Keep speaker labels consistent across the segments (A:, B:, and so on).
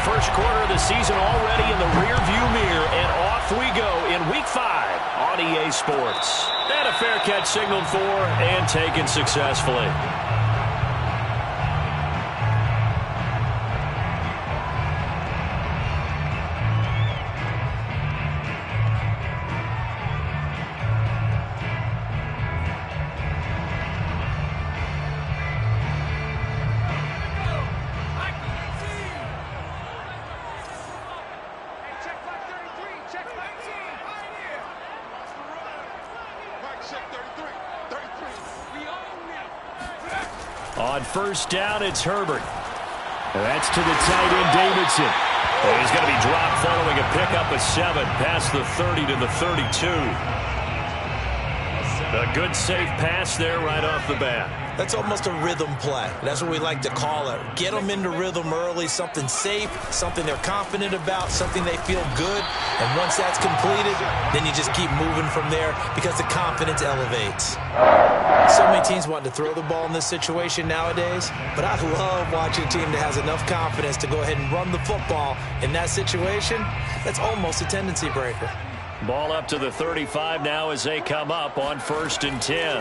A: first quarter of the season already in the rearview mirror, and off we go in Week 5 on EA Sports. And a fair catch signaled for and taken successfully. On first down, it's Herbert. That's to the tight end, Davidson. And he's going to be dropped following a pickup of 7 past the 30 to the 32. A good safe pass there right off the bat.
B: That's almost a rhythm play. That's what we like to call it. Get them into rhythm early, something safe, something they're confident about, something they feel good. And once that's completed, then you just keep moving from there because the confidence elevates. So many teams want to throw the ball in this situation nowadays, but I love watching a team that has enough confidence to go ahead and run the football. In that situation, that's almost a tendency breaker.
A: Ball up to the 35 now as they come up on 1st and 10.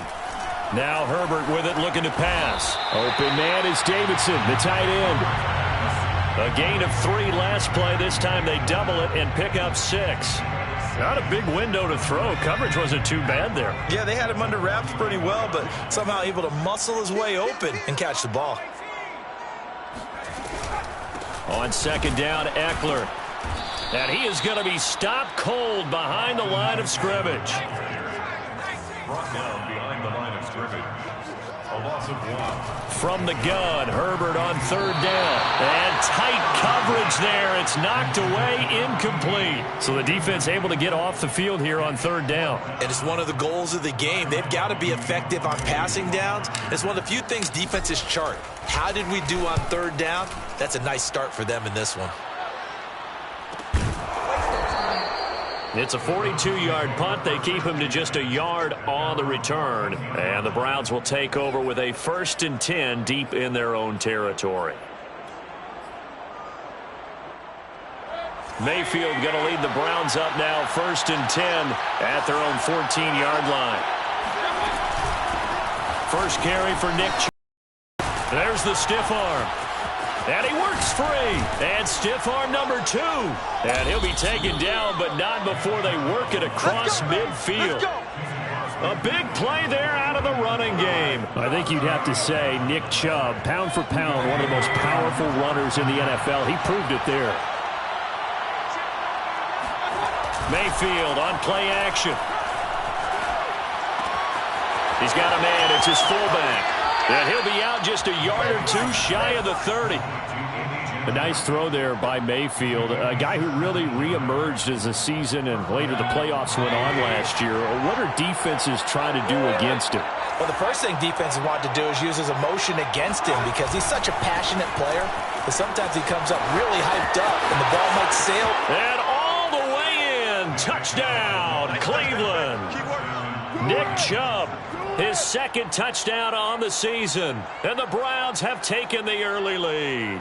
A: Now Herbert with it, looking to pass. Open man is Davidson, the tight end. A gain of 3 last play. This time they double it and pick up 6. Not a big window to throw. Coverage wasn't too bad there.
B: Yeah, they had him under wraps pretty well, but somehow able to muscle his way open and catch the ball.
A: On 2nd down, Eckler. And he is going to be stopped cold behind the line of scrimmage.
C: Brought down behind the line of scrimmage. A loss of 1.
A: From the gun, Herbert on 3rd down. And tight coverage there. It's knocked away, incomplete. So the defense able to get off the field here on 3rd down.
B: And it's one of the goals of the game. They've got to be effective on passing downs. It's one of the few things defenses chart. How did we do on 3rd down? That's a nice start for them in this one.
A: It's a 42-yard punt. They keep him to just a yard on the return. And the Browns will take over with a 1st and 10 deep in their own territory. Mayfield going to lead the Browns up now 1st and 10 at their own 14-yard line. First carry for Nick Chubb. There's the stiff arm. And he works free. And stiff arm number 2. And he'll be taken down, but not before they work it across midfield. A big play there out of the running game. I think you'd have to say Nick Chubb, pound for pound, one of the most powerful runners in the NFL. He proved it there. Mayfield on play action. He's got a man. It's his fullback. And he'll be out just a yard or 2 shy of the 30. A nice throw there by Mayfield, a guy who really reemerged as the season and later the playoffs went on last year. What are defenses trying to do against him?
B: Well, the first thing defenses want to do is use his emotion against him because he's such a passionate player that sometimes he comes up really hyped up and the ball might sail.
A: And all the way in. Touchdown, Cleveland. Nick Chubb, his 2nd touchdown on the season. And the Browns have taken the early lead.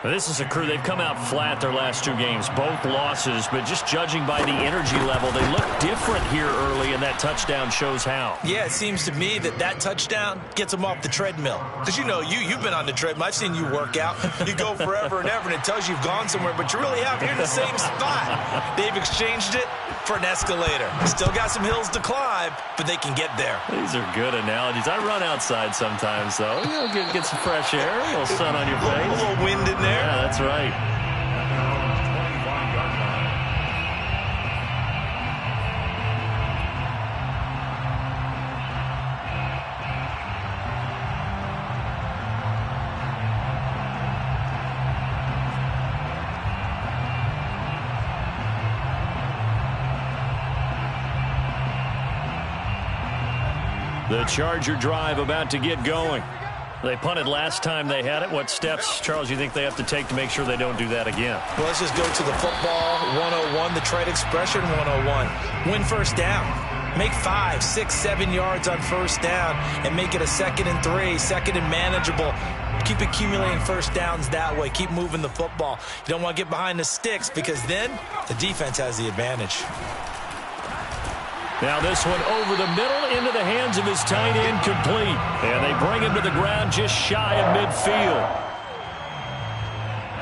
A: This is a crew, they've come out flat their last 2 games, both losses, but just judging by the energy level, they look different here early, and that touchdown shows how.
B: Yeah, it seems to me that touchdown gets them off the treadmill. Because you know, you've been on the treadmill. I've seen you work out. You go forever and ever, and it tells you you've gone somewhere, but you really have. You're in the same spot. They've exchanged it for an escalator. Still got some hills to climb, but they can get there.
A: These are good analogies. I run outside sometimes, though. You know, get some fresh air, a little sun on your face.
B: A little wind in there.
A: Yeah, that's right. The Charger drive about to get going. They punted last time they had it. What steps, Charles, you think they have to take to make sure they don't do that again?
B: Well, let's just go to the football 101, the trade expression 101. Win first down. Make 5, 6, 7 yards on first down and make it a 2nd and 3, 2nd and manageable. Keep accumulating first downs that way. Keep moving the football. You don't want to get behind the sticks because then the defense has the advantage.
A: Now this one over the middle into the hands of his tight end, complete. And they bring him to the ground just shy of midfield.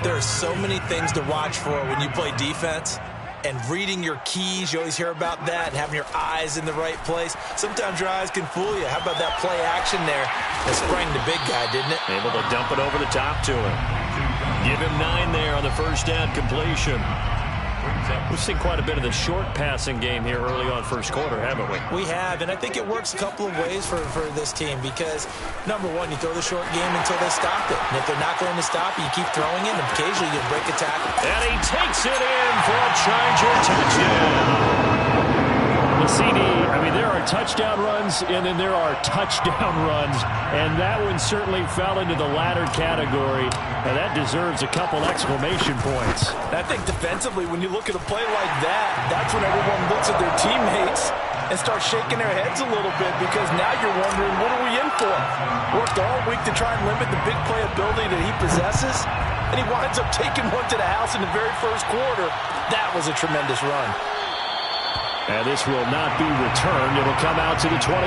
B: There are so many things to watch for when you play defense. And reading your keys, you always hear about that, and having your eyes in the right place. Sometimes your eyes can fool you. How about that play action there that sprang the big guy, didn't it?
A: Able to dump it over the top to him. Give him 9 there on the first down completion. We've seen quite a bit of the short passing game here early on first quarter, haven't we?
B: We have, and I think it works a couple of ways for this team because, number one, you throw the short game until they stop it. And if they're not going to stop it, you keep throwing it, and occasionally you break a tackle.
A: And he takes it in for a Charger touchdown. The CD, I mean, there are touchdown runs, and then there are touchdown runs, and that one certainly fell into the latter category, and that deserves a couple exclamation points.
B: I think defensively, when you look at a play like that, that's when everyone looks at their teammates and starts shaking their heads a little bit because now you're wondering, what are we in for? Worked all week to try and limit the big play ability that he possesses, and he winds up taking one to the house in the very first quarter. That was a tremendous run.
A: And this will not be returned. It'll come out to the 25.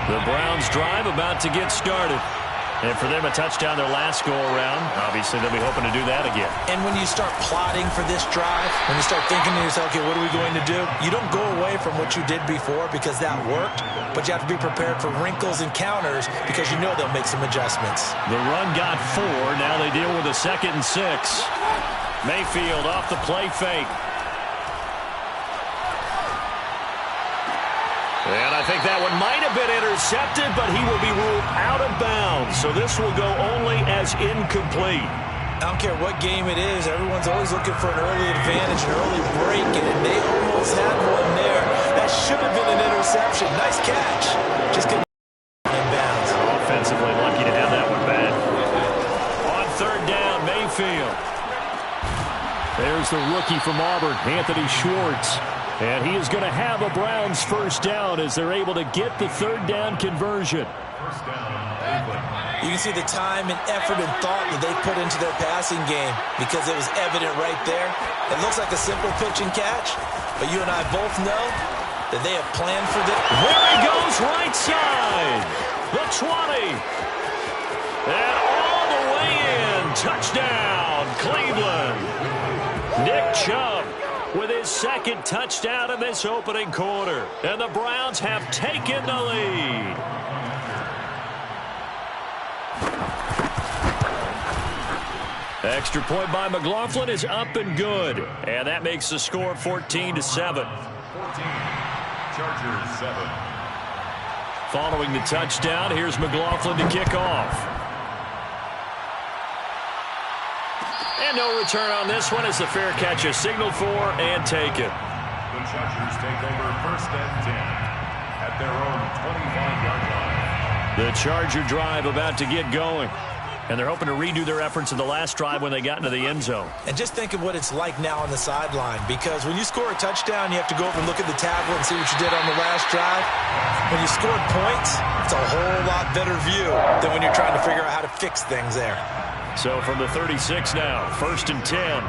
A: The Browns drive about to get started. And for them, a touchdown their last go-around. Obviously, they'll be hoping to do that again.
B: And when you start plotting for this drive, when you start thinking to yourself, okay, what are we going to do? You don't go away from what you did before because that worked, but you have to be prepared for wrinkles and counters because you know they'll make some adjustments.
A: The run got 4. Now they deal with a 2nd and 6. Mayfield off the play fake. And I think that one might have been intercepted, but he will be ruled out of bounds. So this will go only as incomplete.
B: I don't care what game it is. Everyone's always looking for an early advantage, an early break, and they almost had one there. That should have been an interception. Nice catch. Just couldn't in bounds.
A: Offensively, lucky to have that one back. On 3rd down, Mayfield. There's the rookie from Auburn, Anthony Schwartz. And he is going to have a Browns first down as they're able to get the 3rd down conversion.
B: You can see the time and effort and thought that they put into their passing game because it was evident right there. It looks like a simple pitch and catch, but you and I both know that they have planned for this.
A: There he goes, right side. The 20. And all the way in. Touchdown, Cleveland. Nick Chubb with his 2nd touchdown in this opening quarter. And the Browns have taken the lead. Extra point by McLaughlin is up and good. And that makes the score 14-7.
C: 14. Chargers 7.
A: Following the touchdown, here's McLaughlin to kick off. And no return on this one as the fair catch is signaled for and taken.
C: The Chargers take over 1st and 10 at their own 25-yard line.
A: The Charger drive about to get going. And they're hoping to redo their efforts in the last drive when they got into the end zone.
B: And just think of what it's like now on the sideline, because when you score a touchdown, you have to go over and look at the tablet and see what you did on the last drive. When you scored points, it's a whole lot better view than when you're trying to figure out how to fix things there.
A: So from the 36 now, 1st and 10.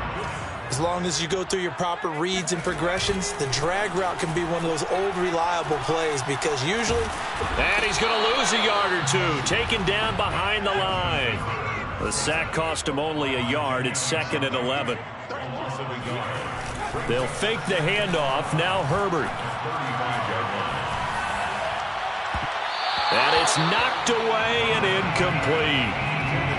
B: As long as you go through your proper reads and progressions, the drag route can be one of those old reliable plays because usually...
A: And he's going to lose a yard or 2, taken down behind the line. The sack cost him only a yard. It's 2nd and 11. They'll fake the handoff. Now Herbert. And it's knocked away and incomplete.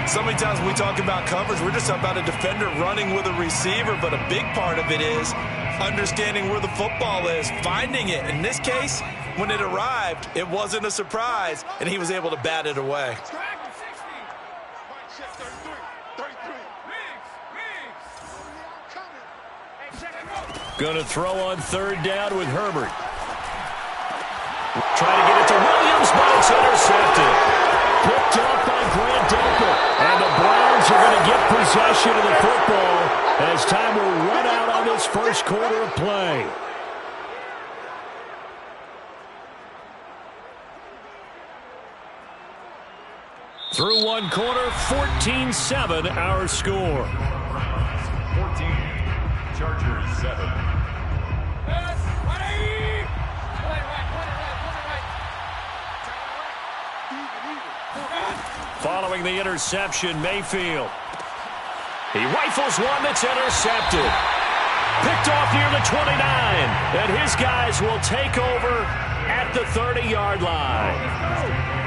B: So many times when we talk about coverage, we're just about a defender running with a receiver, but a big part of it is understanding where the football is, finding it. In this case, when it arrived, it wasn't a surprise, and he was able to bat it away.
A: Going to throw on 3rd down with Herbert. Trying to get it to Williams, but it's intercepted. Picked off by Grant Delpit. And the Browns are going to get possession of the football as time will run out on this first quarter of play. Through one quarter, 14-7 our score.
C: 14, Chargers 7.
A: Following the interception, Mayfield. He rifles one that's intercepted. Picked off near the 29. And his guys will take over at the 30-yard line.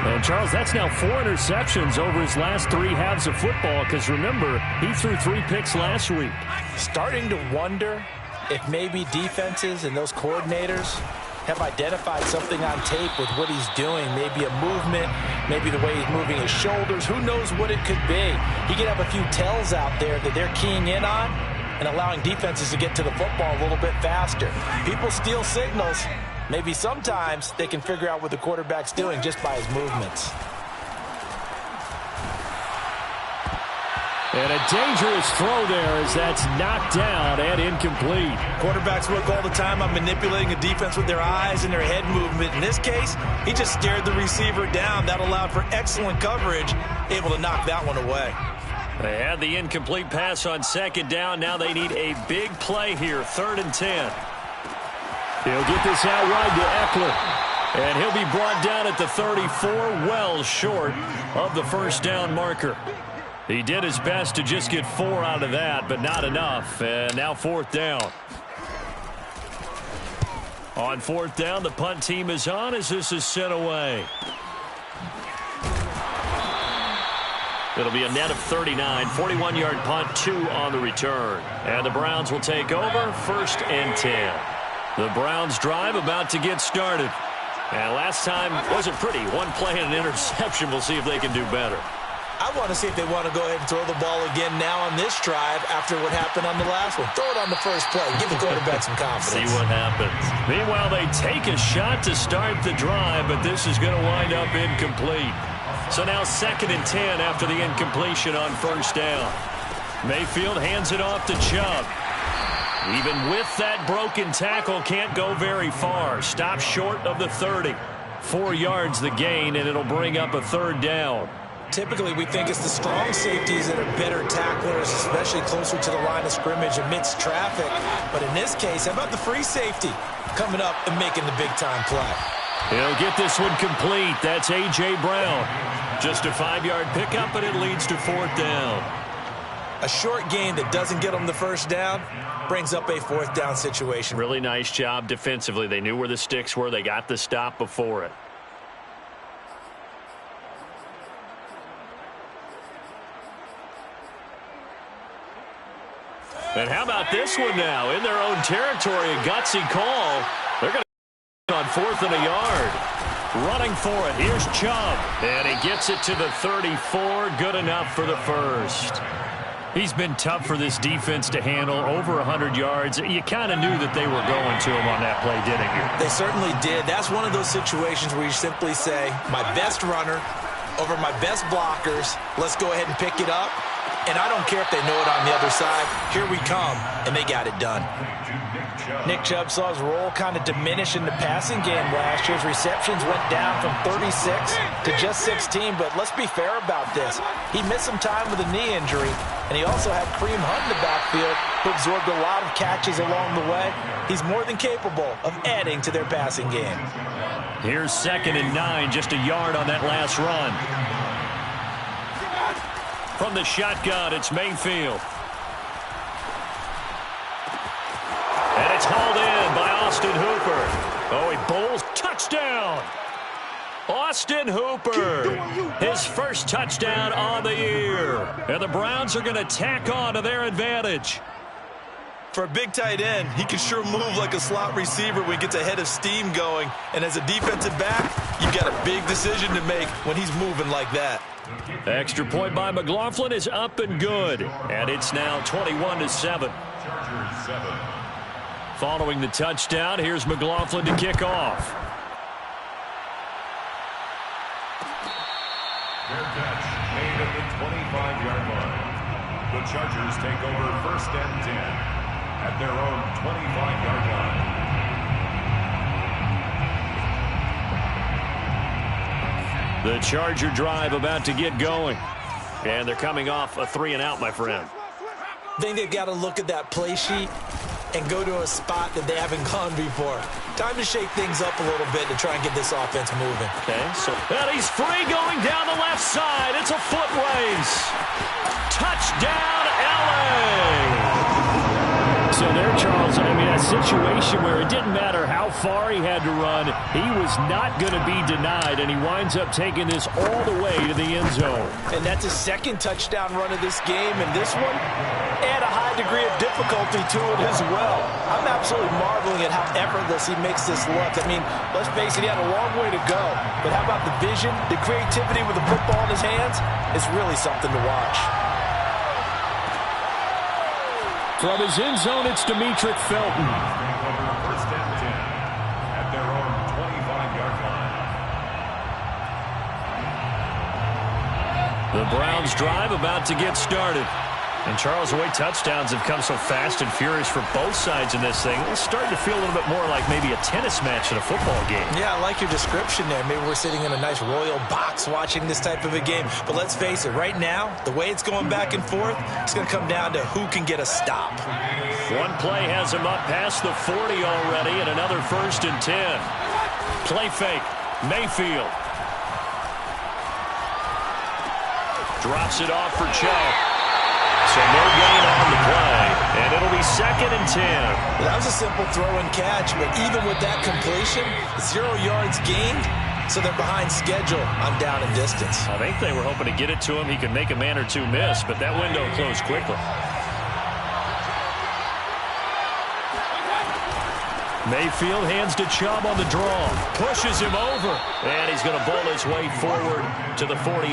A: And, Charles, that's now 4 interceptions over his last 3 halves of football because, remember, he threw 3 picks last week.
B: Starting to wonder if maybe defenses and those coordinators have identified something on tape with what he's doing. Maybe a movement, maybe the way he's moving his shoulders. Who knows what it could be? He could have a few tells out there that they're keying in on and allowing defenses to get to the football a little bit faster. People steal signals. Maybe sometimes they can figure out what the quarterback's doing just by his movements.
A: And a dangerous throw there as that's knocked down and incomplete.
B: Quarterbacks work all the time on manipulating a defense with their eyes and their head movement. In this case, he just stared the receiver down. That allowed for excellent coverage, able to knock that one away.
A: They had the incomplete pass on second down. Now they need a big play here, 3rd and 10. He'll get this out wide to Eckler. And he'll be brought down at the 34, well short of the first down marker. He did his best to just get 4 out of that, but not enough. And now 4th down. On 4th down, the punt team is on as this is sent away. It'll be a net of 39, 41-yard punt, 2 on the return. And the Browns will take over, 1st and 10. The Browns drive about to get started. And last time wasn't pretty. 1 play and an interception. We'll see if they can do better.
B: I want to see if they want to go ahead and throw the ball again now on this drive after what happened on the last one. Throw it on the first play. Give the quarterback some confidence.
A: See what happens. Meanwhile, they take a shot to start the drive, but this is going to wind up incomplete. So now 2nd and 10 after the incompletion on 1st down. Mayfield hands it off to Chubb. Even with that broken tackle, can't go very far. Stop short of the 30. 4 yards the gain, and it'll bring up a 3rd down.
B: Typically, we think it's the strong safeties that are better tacklers, especially closer to the line of scrimmage amidst traffic. But in this case, how about the free safety coming up and making the big-time play?
A: He'll get this one complete. That's A.J. Brown. Just a 5-yard pickup, and it leads to 4th down.
B: A short gain that doesn't get them the first down brings up a 4th down situation.
A: Really nice job defensively. They knew where the sticks were. They got the stop before it. And how about this one now? In their own territory, a gutsy call. They're going to on 4th and a yard. Running for it. Here's Chubb. And he gets it to the 34. Good enough for the first. He's been tough for this defense to handle, over 100 yards. You kind of knew that they were going to him on that play, didn't you?
B: They certainly did. That's one of those situations where you simply say, my best runner over my best blockers. Let's go ahead and pick it up. And I don't care if they know it on the other side. Here we come, and they got it done. Nick Chubb saw his role kind of diminish in the passing game last year. His receptions went down from 36 to just 16, but let's be fair about this. He missed some time with a knee injury, and he also had Kareem Hunt in the backfield, who absorbed a lot of catches along the way. He's more than capable of adding to their passing game.
A: Here's 2nd and 9, just a yard on that last run. From the shotgun, it's Mayfield. And it's hauled in by Austin Hooper. Oh, he bowls. Touchdown! Austin Hooper, his first touchdown on the year. And the Browns are going to tack on to their advantage.
B: For a big tight end, he can sure move like a slot receiver when he gets a head of steam going. And as a defensive back, you've got a big decision to make when he's moving like that.
A: Extra point by McLaughlin is up and good. And it's now 21-7. Following the touchdown, here's McLaughlin to kick off.
C: Fair catch made at the 25-yard line. The Chargers take over 1st and 10 at their own 25-yard line.
A: The Charger drive about to get going. And they're coming off a 3-and-out, my friend.
B: I think they've got to look at that play sheet and go to a spot that they haven't gone before. Time to shake things up a little bit to try and get this offense moving.
A: Okay, and he's free going down the left side. It's a foot race. Touchdown, LA! So there, Charles, I mean, a situation where it didn't matter how far he had to run, he was not going to be denied, and he winds up taking this all the way to the end zone.
B: And that's his second touchdown run of this game, and this one, add a high degree of difficulty to it as well. I'm absolutely marveling at how effortless he makes this look. I mean, let's face it, he had a long way to go, but how about the vision, the creativity with the football in his hands? It's really something to watch.
A: From his end zone, it's Demetric Felton.
C: First and 10 at their own 25-yard line.
A: The Browns drive about to get started. And Charles, the way touchdowns have come so fast and furious for both sides in this thing, it's starting to feel a little bit more like maybe a tennis match in a football game.
B: Yeah, I like your description there. Maybe we're sitting in a nice royal box watching this type of a game. But let's face it, right now, the way it's going back and forth, it's going to come down to who can get a stop.
A: One play has him up past the 40 already, and another 1st and 10. Play fake. Mayfield. Drops it off for Chubb. So no gain on the play, and it'll be 2nd and 10.
B: That was a simple throw and catch, but even with that completion, 0 yards gained, so they're behind schedule on down and distance.
A: I think they were hoping to get it to him. He could make a man or two miss, but that window closed quickly. Mayfield hands to Chubb on the draw. Pushes him over, and he's going to bowl his way forward to the 48.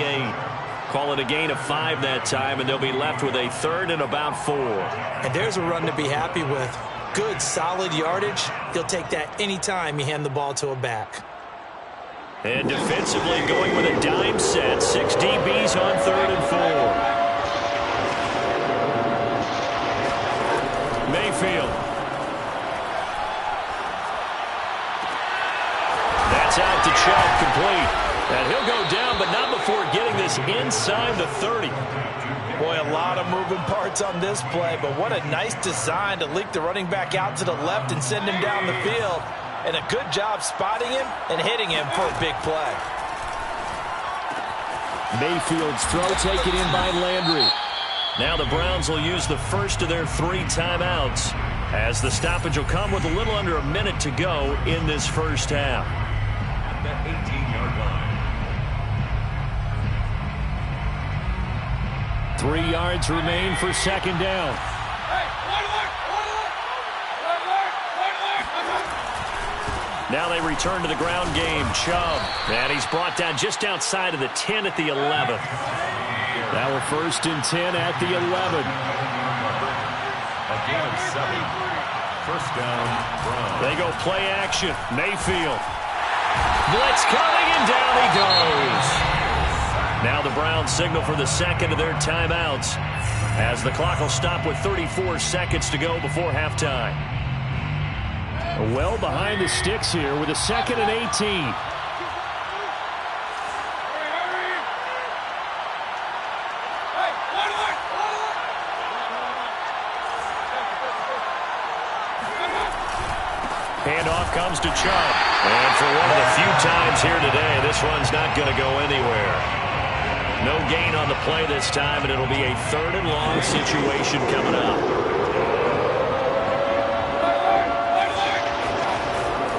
A: Call it a gain of 5 that time, and they'll be left with a 3rd and about 4.
B: And there's a run to be happy with. Good, solid yardage. He'll take that anytime you hand the ball to a back.
A: And defensively going with a dime set. 6 DBs on 3rd and 4. Mayfield. That's out to Chubb, complete. And he'll go down, but not before getting this inside the 30.
B: Boy, a lot of moving parts on this play, but what a nice design to leak the running back out to the left and send him down the field. And a good job spotting him and hitting him for a big play.
A: Mayfield's throw taken in by Landry. Now the Browns will use the first of their 3 timeouts, as the stoppage will come with a little under a minute to go in this first half.
C: At the 18-yard line.
A: 3 yards remain for 2nd down. Now they return to the ground game. Chubb. And he's brought down just outside of the 10 at the 11. Now a 1st and 10 at the 11.
C: A gain of 7. First down, Browns.
A: They go play action. Mayfield. Blitz coming, and down he goes. Now the Browns signal for the 2nd of their timeouts, as the clock will stop with 34 seconds to go before halftime. Well behind the sticks here with a 2nd and 18. Handoff comes to Chubb. And for one of the few times here today, this one's not going to go anywhere. No gain on the play this time, and it'll be a 3rd and long situation coming up.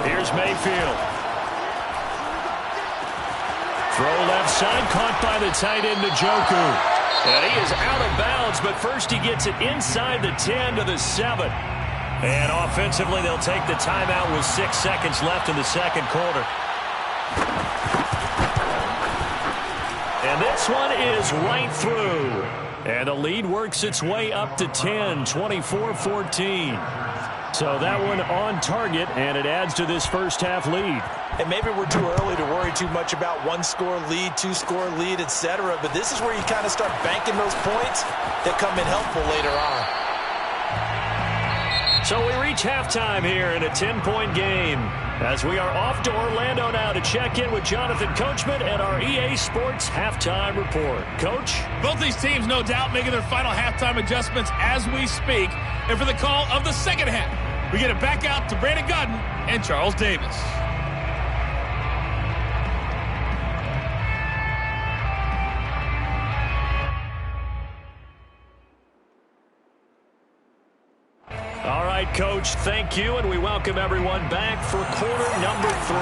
A: Here's Mayfield. Throw left side, caught by the tight end, Njoku. And he is out of bounds, but first he gets it inside the 10 to the 7. And offensively, they'll take the timeout with 6 seconds left in the 2nd quarter. And this one is right through. And the lead works its way up to 10, 24-14. So that one on target, and it adds to this first half lead.
B: And maybe we're too early to worry too much about 1-score lead, 2-score lead, etc. But this is where you kind of start banking those points that come in helpful later on.
A: So we reach halftime here in a 10-point game as we are off to Orlando now to check in with Jonathan Coachman at our EA Sports Halftime Report. Coach?
D: Both these teams, no doubt, making their final halftime adjustments as we speak. And for the call of the second half, we get it back out to Brandon Gaudin and Charles Davis.
A: All right, Coach, thank you, and we welcome everyone back for quarter number 3.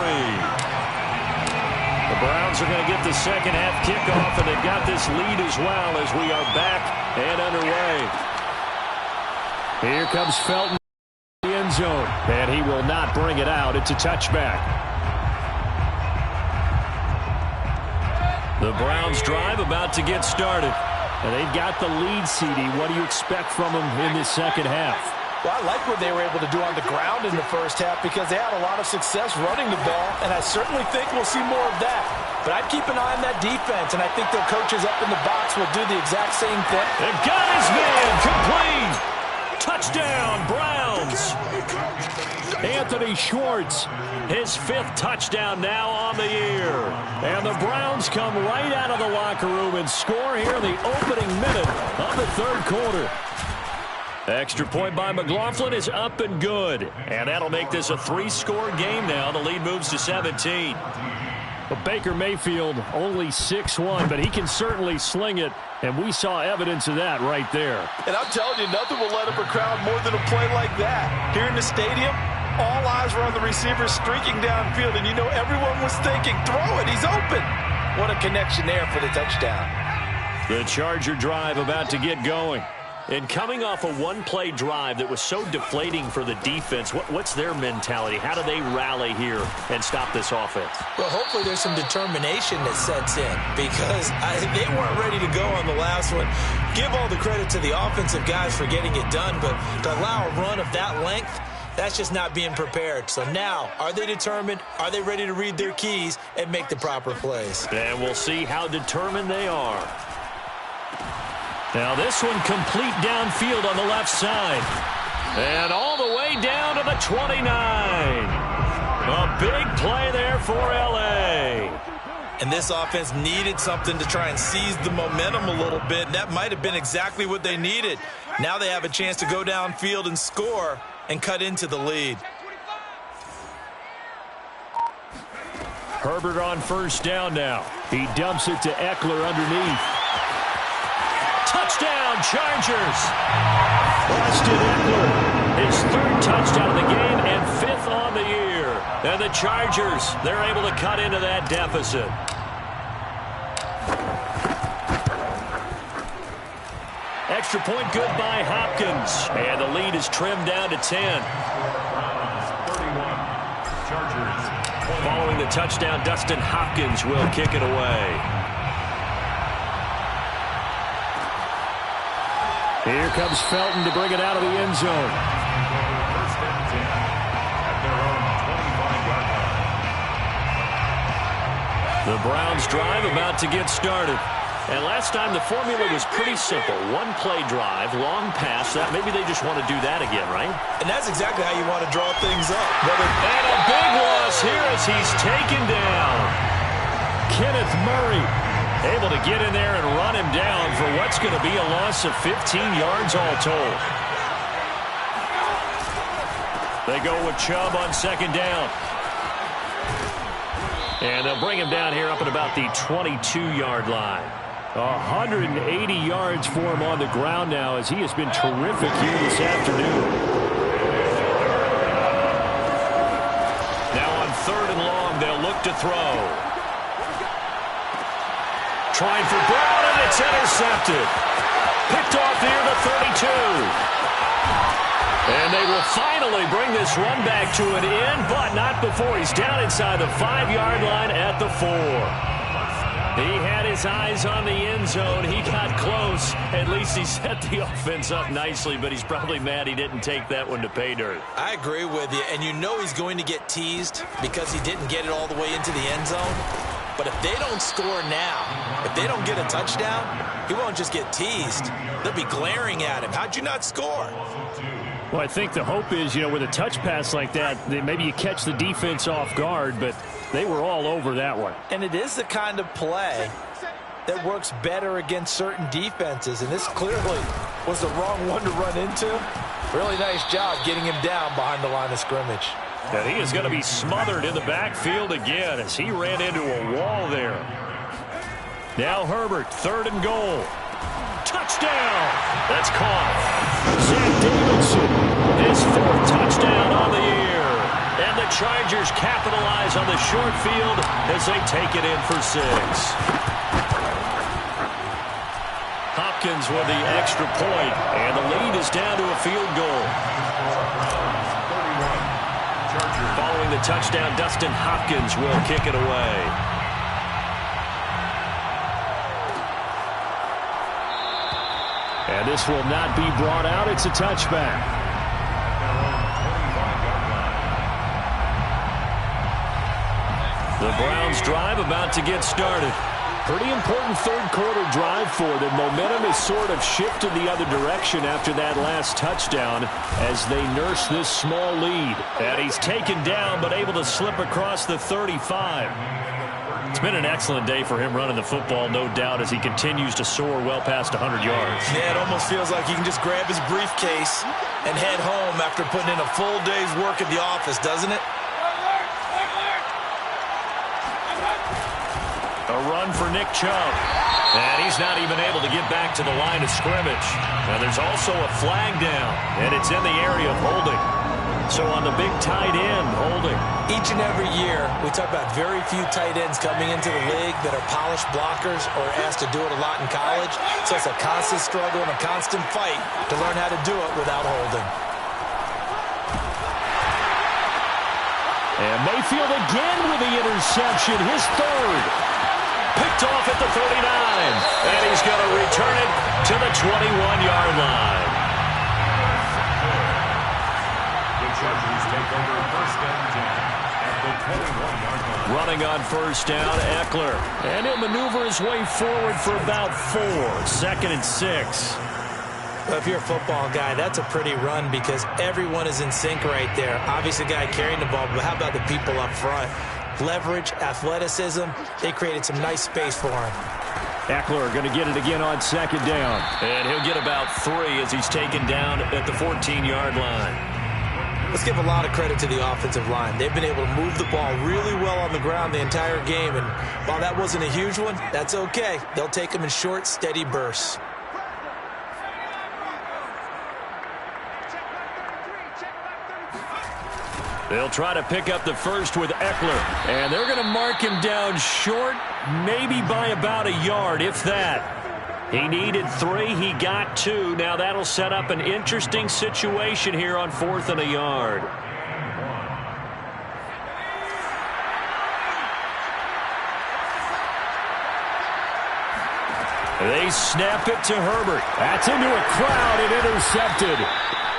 A: The Browns are going to get the second half kickoff, and they've got this lead as well as we are back and underway. Here comes Felton in the end zone, and he will not bring it out. It's a touchback. The Browns drive about to get started, and they've got the lead, CD. What do you expect from them in this second half?
B: Well, I like what they were able to do on the ground in the first half because they had a lot of success running the ball, and I certainly think we'll see more of that. But I'd keep an eye on that defense, and I think their coaches up in the box will do the exact same thing.
A: They've got his man complete. Touchdown, Browns. Anthony Schwartz, his 5th touchdown now on the year. And the Browns come right out of the locker room and score here in the opening minute of the third quarter. Extra point by McLaughlin is up and good. And that'll make this a 3-score game now. The lead moves to 17. Well, Baker Mayfield only 6'1", but he can certainly sling it. And we saw evidence of that right there.
B: And I'm telling you, nothing will let up a crowd more than a play like that. Here in the stadium, all eyes were on the receiver streaking downfield. And you know everyone was thinking, throw it, he's open. What a connection there for the touchdown.
A: The Charger drive about to get going. And coming off a one-play drive that was so deflating for the defense, what's their mentality? How do they rally here and stop this offense?
B: Well, hopefully there's some determination that sets in because they weren't ready to go on the last one. Give all the credit to the offensive guys for getting it done, but to allow a run of that length, that's just not being prepared. So now, are they determined? Are they ready to read their keys and make the proper plays?
A: And we'll see how determined they are. Now this one complete downfield on the left side. And all the way down to the 29. A big play there for L.A.
B: And this offense needed something to try and seize the momentum a little bit. That might have been exactly what they needed. Now they have a chance to go downfield and score and cut into the lead.
A: Herbert on first down now. He dumps it to Eckler underneath. Touchdown, Chargers. Austin Eckler, his 3rd touchdown of the game and 5th on the year. And the Chargers, they're able to cut into that deficit. Extra point good by Hopkins. And the lead is trimmed down to 10.
C: 31. Chargers.
A: Following the touchdown, Dustin Hopkins will kick it away. Here comes Felton to bring it out of the end zone.
C: First and 10 at their own 25-yard line.
A: The Browns drive about to get started. And last time the formula was pretty simple. One-play drive, long pass. That maybe they just want to do that again, right?
B: And that's exactly how you want to draw things up.
A: And a big loss here as he's taken down. Kenneth Murray able to get in there and run him down for what's going to be a loss of 15 yards all told. They go with Chubb on second down. And they'll bring him down here up at about the 22-yard line. 180 yards for him on the ground now as he has been terrific here this afternoon. Now on 3rd and long, they'll look to throw. Trying for Brown, and it's intercepted. Picked off near the 32. And they will finally bring this run back to an end, but not before he's down inside the 5-yard line at the 4. He had his eyes on the end zone. He got close. At least he set the offense up nicely, but he's probably mad he didn't take that one to pay dirt.
B: I agree with you, and you know he's going to get teased because he didn't get it all the way into the end zone. But if they don't score now, if they don't get a touchdown, he won't just get teased. They'll be glaring at him. How'd you not score?
A: Well, I think the hope is, with a touch pass like that maybe you catch the defense off guard, but they were all over that one.
B: And it is the kind of play that works better against certain defenses, and this clearly was the wrong one to run into. Really nice job getting him down behind the line of scrimmage.
A: And he is going to be smothered in the backfield again as he ran into a wall there. Now Herbert, 3rd and goal. Touchdown! That's caught. Zach Davidson, his 4th touchdown on the year. And the Chargers capitalize on the short field as they take it in for 6. Hopkins with the extra point, and the lead is down to a field goal. Following the touchdown, Dustin Hopkins will kick it away. And this will not be brought out. It's a touchback. The Browns drive about to get started. Pretty important 3rd quarter drive for them. Momentum has sort of shifted the other direction after that last touchdown as they nurse this small lead. And he's taken down but able to slip across the 35. It's been an excellent day for him running the football, no doubt, as he continues to soar well past 100 yards.
B: Yeah, it almost feels like he can just grab his briefcase and head home after putting in a full day's work at the office, doesn't it?
A: A run for Nick Chubb. And he's not even able to get back to the line of scrimmage. Now there's also a flag down, and it's in the area of holding. So on the big tight end, holding.
B: Each and every year, we talk about very few tight ends coming into the league that are polished blockers or asked to do it a lot in college. So it's a constant struggle and a constant fight to learn how to do it without holding.
A: And Mayfield again with the interception, his 3rd. Picked off at the 39. And he's going to return it to the 21-yard line.
C: The Chargers take over 1st and 10 at the 21-yard line.
A: Running on 1st down, Eckler. And he'll maneuver his way forward for about 4. 2nd and 6.
B: Well, if you're a football guy, that's a pretty run because everyone is in sync right there. Obviously, the guy carrying the ball, but how about the people up front? Leverage, athleticism, they created some nice space for him.
A: Eckler going to get it again on 2nd down. And he'll get about 3 as he's taken down at the 14-yard line.
B: Let's give a lot of credit to the offensive line. They've been able to move the ball really well on the ground the entire game. And while that wasn't a huge one, that's okay. They'll take them in short, steady bursts.
A: They'll try to pick up the 1st with Eckler. And they're going to mark him down short, maybe by about a yard, if that. He needed 3. He got 2. Now that'll set up an interesting situation here on 4th and a yard. They snap it to Herbert. That's into a crowd and intercepted.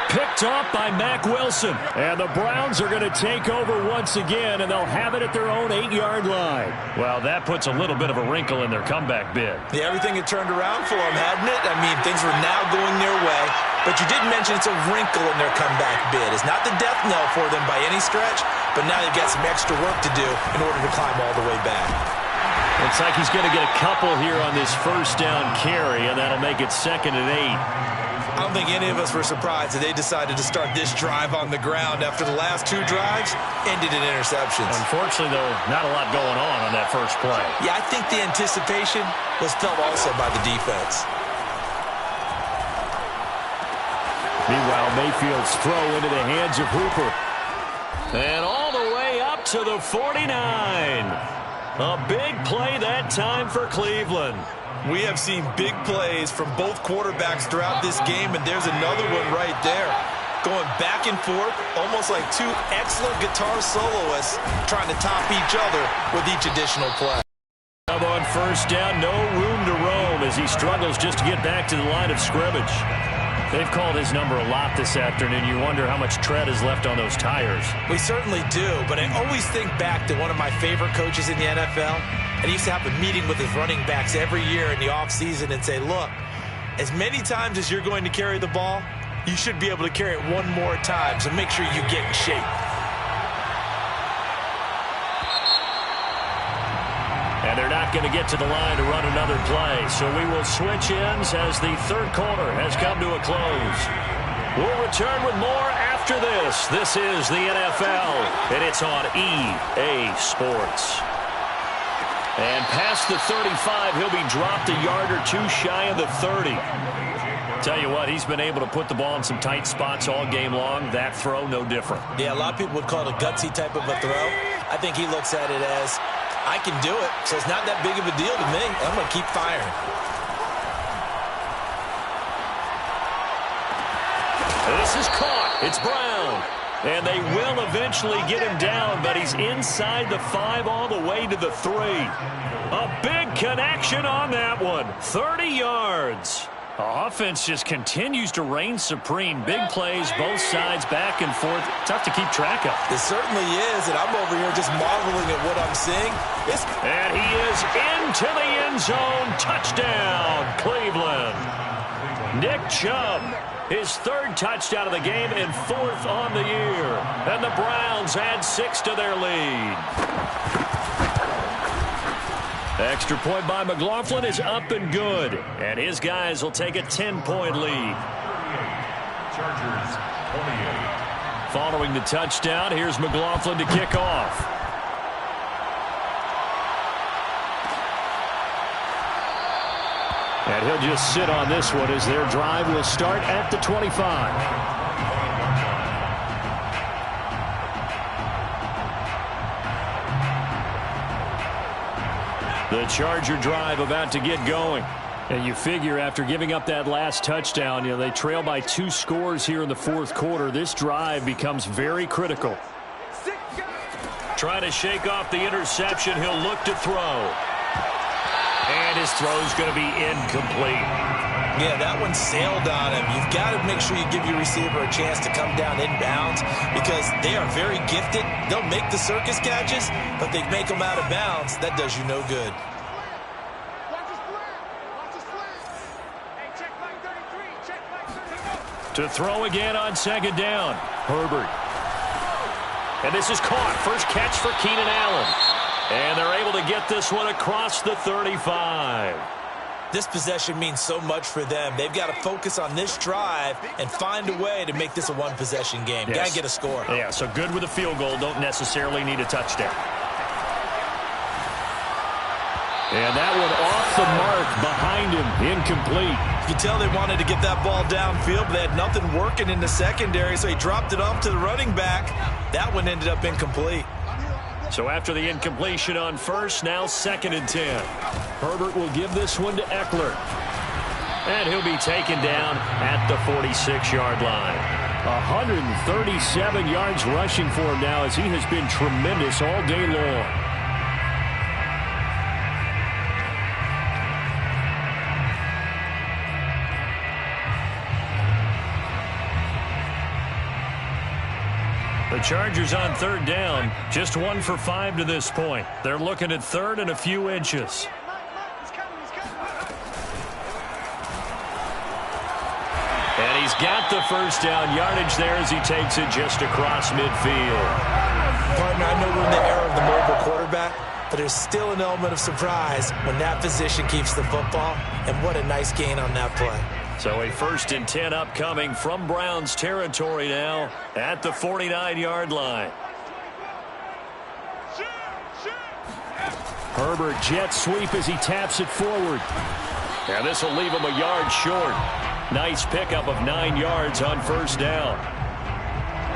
A: Picked off by Mack Wilson. And the Browns are going to take over once again, and they'll have it at their own 8-yard line. Well, that puts a little bit of a wrinkle in their comeback bid.
B: Yeah, everything had turned around for them, hadn't it? I mean, things were now going their way. But you did mention it's a wrinkle in their comeback bid. It's not the death knell for them by any stretch, but now they've got some extra work to do in order to climb all the way back.
A: Looks like he's going to get a couple here on this 1st down carry, and that'll make it 2nd and 8.
B: I don't think any of us were surprised that they decided to start this drive on the ground after the last 2 drives ended in interceptions.
A: Unfortunately, though, not a lot going on that first play.
B: Yeah, I think the anticipation was felt also by the defense.
A: Meanwhile, Mayfield's throw into the hands of Hooper. And all the way up to the 49. A big play that time for Cleveland.
B: We have seen big plays from both quarterbacks throughout this game, and there's another one right there. Going back and forth, almost like 2 excellent guitar soloists trying to top each other with each additional play.
A: On 1st down, no room to roam as he struggles just to get back to the line of scrimmage. They've called his number a lot this afternoon. You wonder how much tread is left on those tires.
B: We certainly do, but I always think back to one of my favorite coaches in the NFL. And he used to have a meeting with his running backs every year in the offseason and say, look, as many times as you're going to carry the ball, you should be able to carry it one more time, so make sure you get in shape.
A: And they're not going to get to the line to run another play. So we will switch ends as the third quarter has come to a close. We'll return with more after this. This is the NFL, and it's on EA Sports. And past the 35, he'll be dropped a yard or two shy of the 30. Tell you what, he's been able to put the ball in some tight spots all game long. That throw, no different.
B: Yeah, a lot of people would call it a gutsy type of a throw. I think he looks at it as, I can do it, so it's not that big of a deal to me. I'm going to keep firing.
A: This is caught. It's Brown. And they will eventually get him down, but he's inside the 5 all the way to the 3. A big connection on that one. 30 yards. Offense just continues to reign supreme. Big plays, both sides, back and forth. Tough to keep track of.
B: It certainly is, and I'm over here just marveling at what I'm seeing.
A: And he is into the end zone. Touchdown, Cleveland. Nick Chubb, his 3rd touchdown of the game and 4th on the year. And the Browns add 6 to their lead. Extra point by McLaughlin is up and good. And his guys will take a 10-point lead.
C: Chargers, 28.
A: Following the touchdown, here's McLaughlin to kick off. And he'll just sit on this one as their drive will start at the 25. The Charger drive about to get going. And you figure after giving up that last touchdown, they trail by 2 scores here in the 4th quarter. This drive becomes very critical. Trying to shake off the interception. He'll look to throw. And his throw's going to be incomplete.
B: Yeah, that one sailed on him. You've got to make sure you give your receiver a chance to come down inbounds because they are very gifted. They'll make the circus catches, but they make them out of bounds. That does you no good.
A: To throw again on 2nd down. Herbert. And this is caught. First catch for Keenan Allen. And they're able to get this one across the 35.
B: This possession means so much for them. They've got to focus on this drive and find a way to make this a one-possession game.
A: Yes.
B: Got to get a score.
A: Yeah, so good with a field goal. Don't necessarily need a touchdown. And that one off the mark behind him. Incomplete.
B: You can tell they wanted to get that ball downfield, but they had nothing working in the secondary, so he dropped it off to the running back. That one ended up incomplete.
A: So after the incompletion on first, now 2nd and 10. Herbert will give this one to Eckler. And he'll be taken down at the 46-yard line. 137 yards rushing for him now as he has been tremendous all day long. The Chargers on 3rd down, just 1 for 5 to this point. They're looking at 3rd and a few inches. And he's got the first down yardage there as he takes it just across midfield.
B: Partner, I know we're in the era of the mobile quarterback, but there's still an element of surprise when that position keeps the football. And what a nice gain on that play.
A: So a 1st and 10 upcoming from Browns territory now at the 49-yard line. Herbert jet sweep as he taps it forward. And this will leave him a yard short. Nice pickup of 9 yards on 1st down.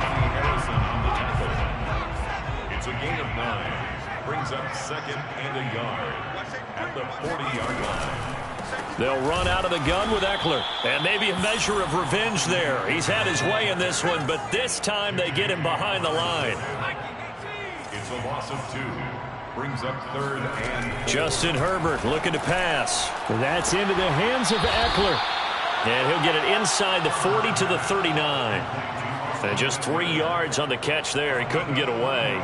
C: Harrison on the tackle. It's a gain of 9. Brings up 2nd and a yard at the 40-yard line.
A: They'll run out of the gun with Eckler. And maybe a measure of revenge there. He's had his way in this one, but this time they get him behind the line.
C: It's a loss of 2. Brings up 3rd and 4.
A: Justin Herbert looking to pass. That's into the hands of Eckler. And he'll get it inside the 40 to the 39. And just 3 yards on the catch there. He couldn't get away.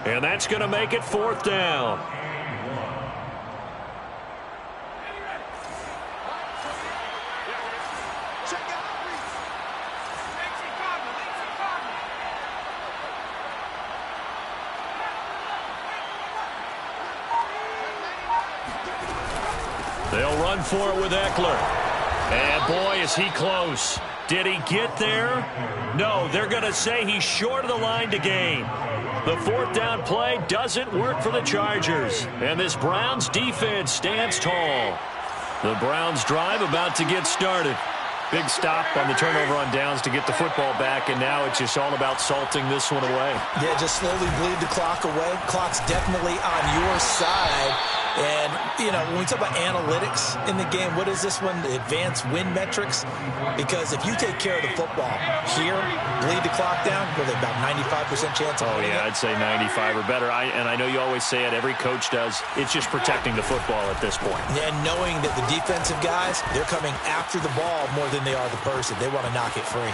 A: And that's going to make it 4th down. They'll run for it with Eckler. And boy, is he close. Did he get there? No, they're going to say he's short of the line to gain. The fourth down play doesn't work for the Chargers. And this Browns defense stands tall. The Browns drive about to get started. Big stop on the turnover on downs to get the football back, and now it's just all about salting this one away.
B: Yeah, just slowly bleed the clock away. Clock's definitely on your side. And, you know, when we talk about analytics in the game, what is this one? The advanced win metrics? Because if you take care of the football here, bleed the clock down, with about 95% chance of winning it.
A: I'd say 95 or better. And I know you always say it, every coach does. It's just protecting the football at this point.
B: And knowing that the defensive guys, they're coming after the ball more than they are the person. They want to knock it free.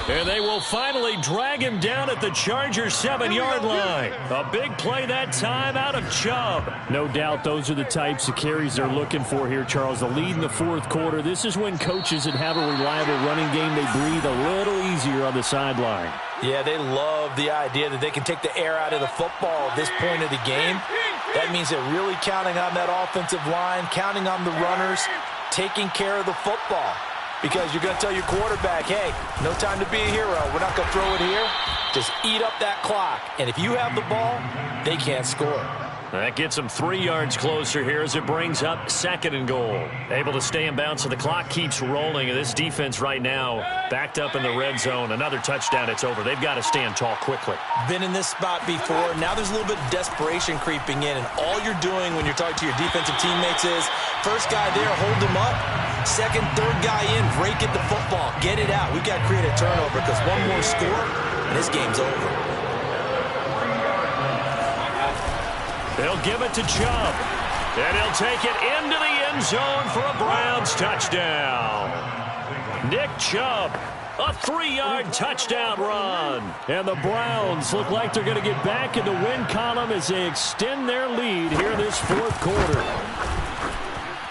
A: And they will finally drag him down at the Chargers' 7-yard line. A big play that time out of Chubb.
E: No doubt those are the types of carries they're looking for here, Charles. The lead in the fourth quarter. This is when coaches that have a reliable running game, they breathe a little easier on the sideline.
B: Yeah, they love the idea that they can take the air out of the football at this point of the game. That means they're really counting on that offensive line, counting on the runners, taking care of the football. Because you're going to tell your quarterback, hey, no time to be a hero. We're not going to throw it here. Just eat up that clock. And if you have the ball, they can't score.
A: That gets them 3 yards closer here as it brings up 2nd and goal. Able to stay in bounds, so the clock keeps rolling. And this defense right now backed up in the red zone. Another touchdown, it's over. They've got to stand tall quickly.
B: Been in this spot before. Now there's a little bit of desperation creeping in. And all you're doing when you're talking to your defensive teammates is, first guy there, hold him up. Second, third guy in, break it the football. Get it out. We've got to create a turnover because one more score, and this game's over.
A: They'll give it to Chubb. And he'll take it into the end zone for a Browns touchdown. Nick Chubb, a 3-yard touchdown run.
E: And the Browns look like they're going to get back in the win column as they extend their lead here in this fourth quarter.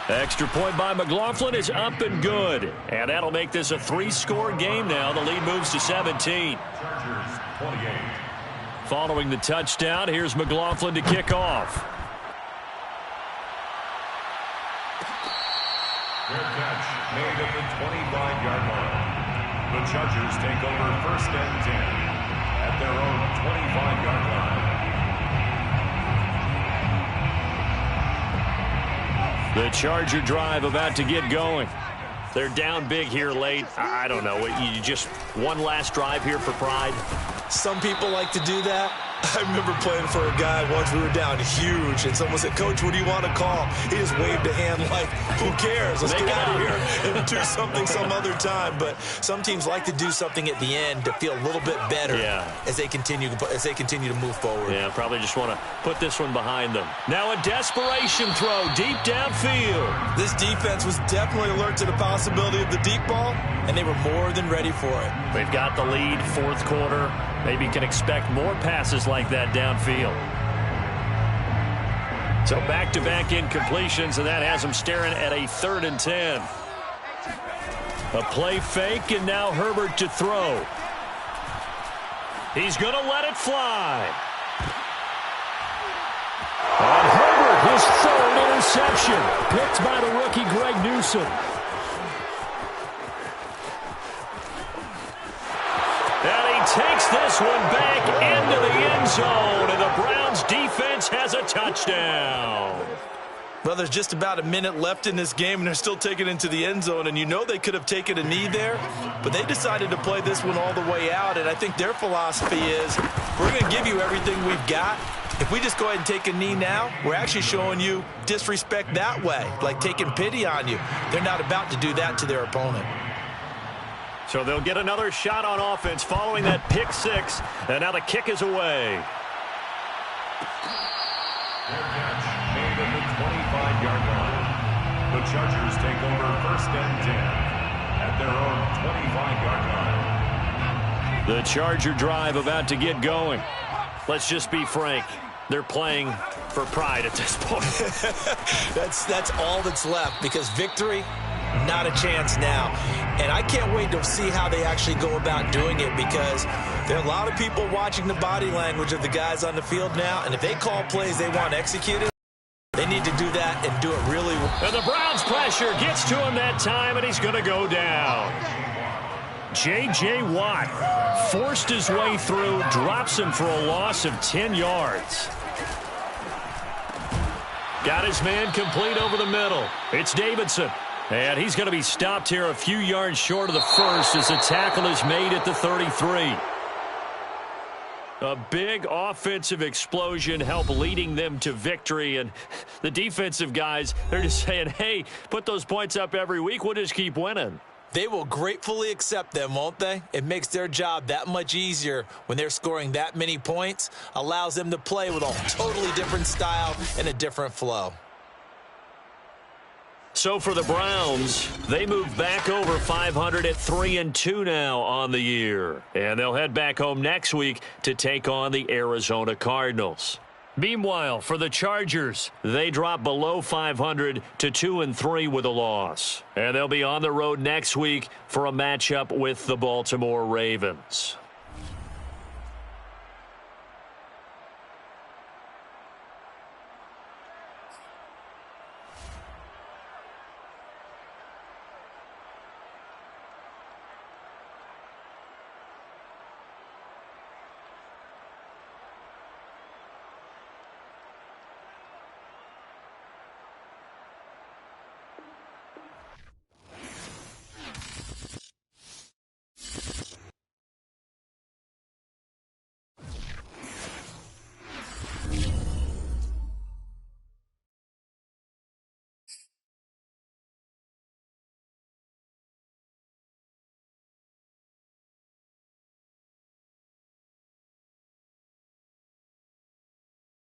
A: Extra point by McLaughlin is up and good. And that'll make this a 3-score game now. The lead moves to 17.
C: Chargers 28.
A: Following the touchdown, here's McLaughlin to kick off.
C: Their catch made at the 25-yard line. The Chargers take over 1st and 10 at their own 25-yard line.
A: The Charger drive about to get going. They're down big here late. I don't know. You just one last drive here for pride.
B: Some people like to do that. I remember playing for a guy once. We were down huge, and someone said, Coach, what do you want to call? He just waved a hand like, who cares? Let's get out of here and do something some other time. But some teams like to do something at the end to feel a little bit better as they continue to move forward.
A: Yeah, probably just want to put this one behind them. Now a desperation throw deep downfield.
B: This defense was definitely alert to the possibility of the deep ball, and they were more than ready for it.
A: They've got the lead, fourth quarter. Maybe can expect more passes like that downfield. So back-to-back incompletions, and that has them staring at a 3rd and 10. A play fake, and now Herbert to throw. He's going to let it fly.
E: And Herbert, his 3rd interception, picked by the rookie Greg Newsome.
A: And he takes this one back into the end zone, and the Browns defense has a touchdown.
B: Well, there's just about a minute left in this game, and they're still taking it into the end zone. And you know they could have taken a knee there, but they decided to play this one all the way out. And I think their philosophy is, we're going to give you everything we've got. If we just go ahead and take a knee now, we're actually showing you disrespect that way, like taking pity on you. They're not about to do that to their opponent.
A: So they'll get another shot on offense following that pick six, and now the kick is away.
C: Their catch made at the 25-yard line. The Chargers take over 1st and 10 at their own 25-yard line.
A: The Charger drive about to get going. Let's just be frank. They're playing for pride at this point.
B: That's all that's left, because victory, not a chance now. And I can't wait to see how they actually go about doing it, because there are a lot of people watching the body language of the guys on the field now, and if they call plays they want executed, They need to do that and do it really well.
A: And the Browns pressure gets to him that time, and he's going to go down. J.J. Watt forced his way through, drops him for a loss of 10 yards. Got his man complete over the middle. It's Davidson. And he's going to be stopped here a few yards short of the first as the tackle is made at the 33. A big offensive explosion helped leading them to victory. And the defensive guys, they're just saying, hey, put those points up every week. We'll just keep winning.
B: They will gratefully accept them, won't they? It makes their job that much easier when they're scoring that many points. Allows them to play with a totally different style and a different flow.
A: So for the Browns, they move back over 500 at 3-2 now on the year. And they'll head back home next week to take on the Arizona Cardinals. Meanwhile, for the Chargers, they drop below 500 to 2-3 with a loss. And they'll be on the road next week for a matchup with the Baltimore Ravens.